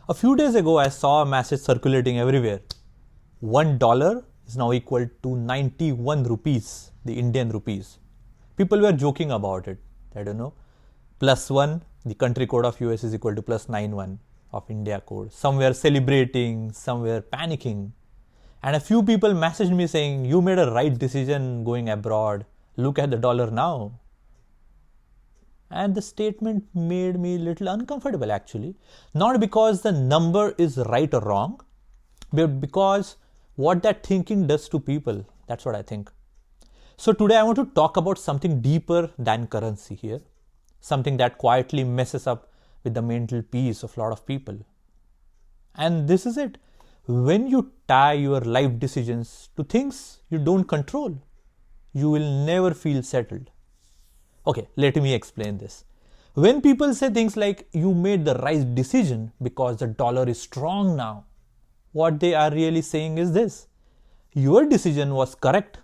A few days ago, I saw a message circulating everywhere. $1 is now equal to 91 rupees, the Indian rupees. People were joking about it. I don't know. +1, the country code of US is equal to +91 of India code. Some were celebrating, some were panicking. And a few people messaged me saying, you made a right decision going abroad. Look at the dollar now. And the statement made me a little uncomfortable actually. Not because the number is right or wrong, but because what that thinking does to people. That's what I think. So today I want to talk about something deeper than currency here. Something that quietly messes up with the mental peace of a lot of people. And this is it. When you tie your life decisions to things you don't control, you will never feel settled. Okay, let me explain this. When people say things like, you made the right decision because the dollar is strong now, what they are really saying is this. Your decision was correct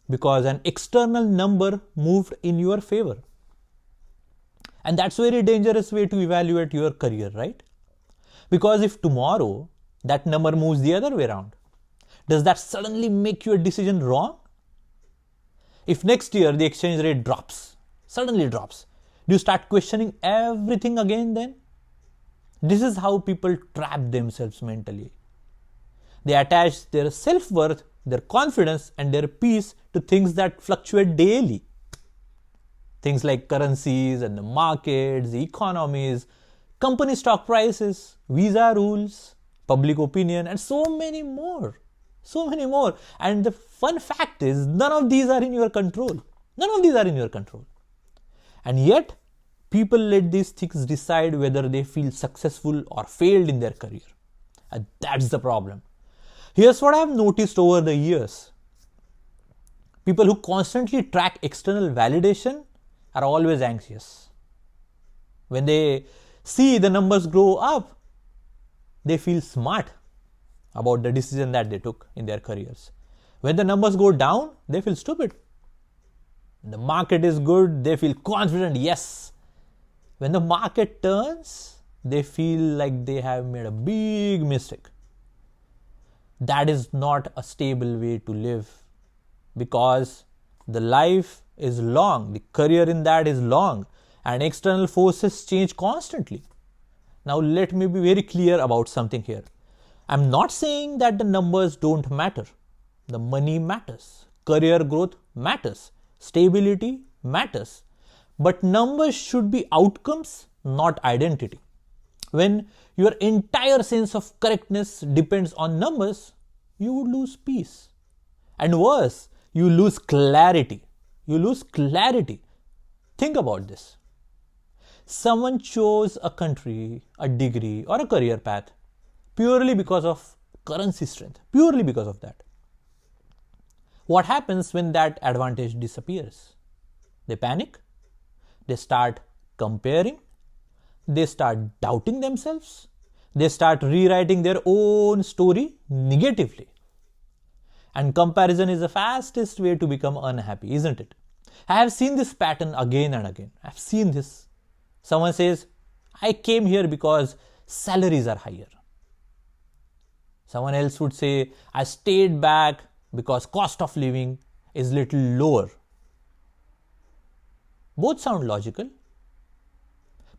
because an external number moved in your favor. And that's a very dangerous way to evaluate your career, right? Because if tomorrow that number moves the other way around, does that suddenly make your decision wrong? If next year the exchange rate suddenly drops, do you start questioning everything again then? This is how people trap themselves mentally. They attach their self-worth, their confidence, and their peace to things that fluctuate daily. Things like currencies and the markets, the economies, company stock prices, visa rules, public opinion, and so many more. So many more. And the fun fact is, none of these are in your control. None of these are in your control. And yet, people let these things decide whether they feel successful or failed in their career. And that's the problem. Here's what I've noticed over the years. People who constantly track external validation are always anxious. When they see the numbers grow up, they feel smart about the decision that they took in their careers. When the numbers go down, they feel stupid. When the market is good, they feel confident, yes. When the market turns, they feel like they have made a big mistake. That is not a stable way to live, because the life is long, the career in that is long, and external forces change constantly. Now let me be very clear about something here. I'm not saying that the numbers don't matter. The money matters. Career growth matters. Stability matters. But numbers should be outcomes, not identity. When your entire sense of correctness depends on numbers, you would lose peace. And worse, you lose clarity. You lose clarity. Think about this. Someone chose a country, a degree, or a career path purely because of currency strength, purely because of that. What happens when that advantage disappears? They panic, they start comparing, they start doubting themselves, they start rewriting their own story negatively. And comparison is the fastest way to become unhappy, isn't it? I have seen this pattern again and again. I've seen this. Someone says, I came here because salaries are higher. Someone else would say, I stayed back because cost of living is little lower. Both sound logical.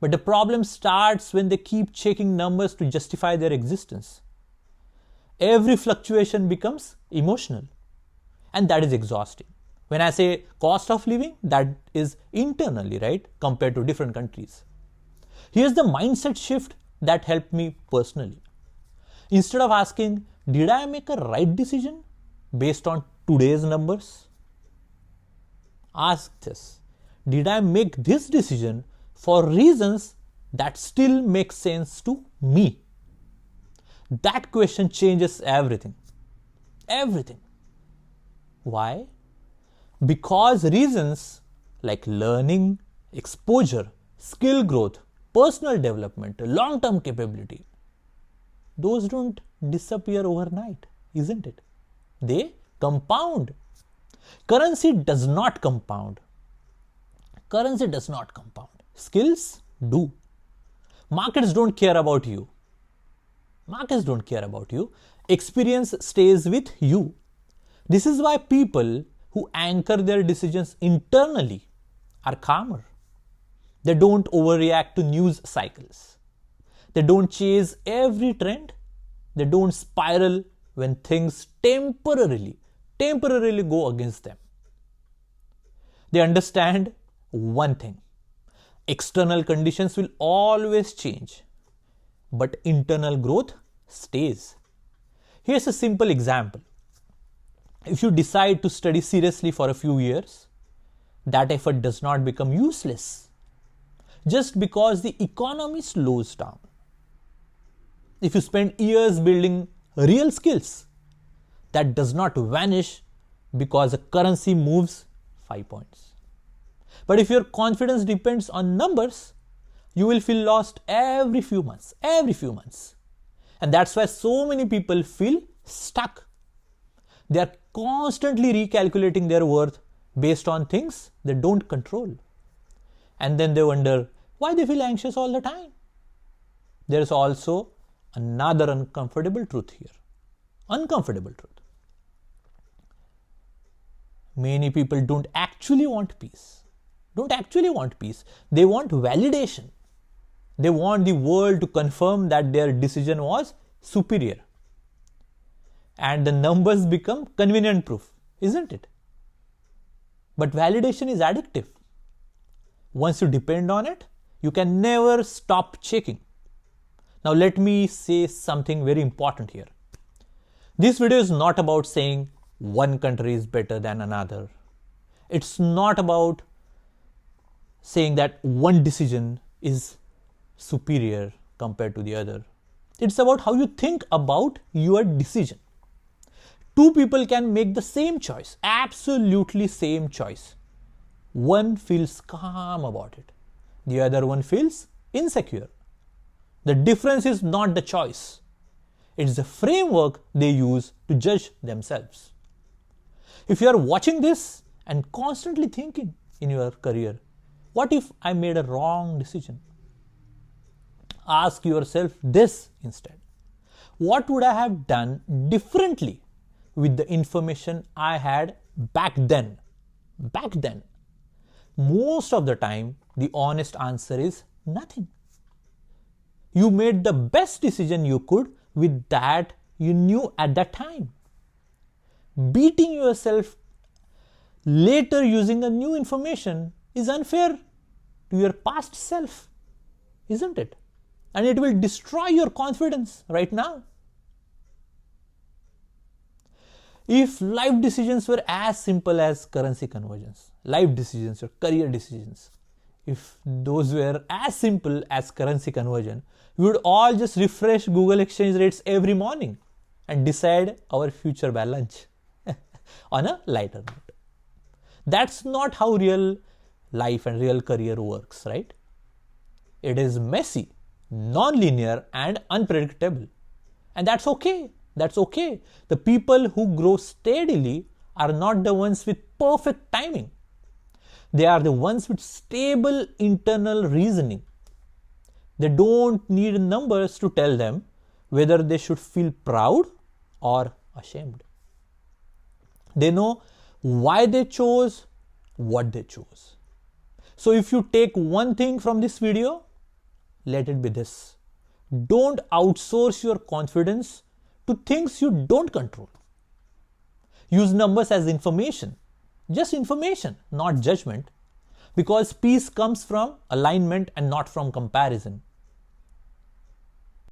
But the problem starts when they keep checking numbers to justify their existence. Every fluctuation becomes emotional. And that is exhausting. When I say cost of living, that is internally, right, compared to different countries. Here's the mindset shift that helped me personally. Instead of asking, did I make a right decision based on today's numbers? Ask this, did I make this decision for reasons that still make sense to me? That question changes everything. Everything. Why? Because reasons like learning, exposure, skill growth, personal development, long-term capability, those don't disappear overnight, isn't it? They compound. Currency does not compound. Currency does not compound. Skills do. Markets don't care about you. Markets don't care about you. Experience stays with you. This is why people who anchor their decisions internally are calmer. They don't overreact to news cycles. They don't chase every trend. They don't spiral when things temporarily go against them. They understand one thing: external conditions will always change, but internal growth stays. Here's a simple example. If you decide to study seriously for a few years, that effort does not become useless just because the economy slows down. If you spend years building real skills, that does not vanish because a currency moves 5 points. But if your confidence depends on numbers, you will feel lost every few months. And that's why so many people feel stuck. They are constantly recalculating their worth based on things they don't control. And then they wonder why they feel anxious all the time. There is also another uncomfortable truth here. Uncomfortable truth. Many people don't actually want peace. They want validation. They want the world to confirm that their decision was superior. And the numbers become convenient proof, isn't it? But validation is addictive. Once you depend on it, you can never stop checking. Now let me say something very important here. This video is not about saying one country is better than another. It's not about saying that one decision is superior compared to the other. It's about how you think about your decision. Two people can make the same choice, absolutely same choice. One feels calm about it. The other one feels insecure. The difference is not the choice. It's the framework they use to judge themselves. If you are watching this and constantly thinking in your career, what if I made a wrong decision? Ask yourself this instead. What would I have done differently with the information I had back then? Most of the time, the honest answer is nothing. You made the best decision you could with that you knew at that time. Beating yourself later using a new information is unfair to your past self, isn't it? And it will destroy your confidence right now. If life decisions were as simple as currency conversions, life decisions or career decisions, if those were as simple as currency conversion, we would all just refresh Google exchange rates every morning and decide our future by lunch on a lighter note. That's not how real life and real career works, right? It is messy, non-linear and unpredictable. And that's okay. The people who grow steadily are not the ones with perfect timing. They are the ones with stable internal reasoning. They don't need numbers to tell them whether they should feel proud or ashamed. They know why they chose what they chose. So if you take one thing from this video, let it be this. Don't outsource your confidence to things you don't control. Use numbers as information, just information, not judgment, because peace comes from alignment and not from comparison.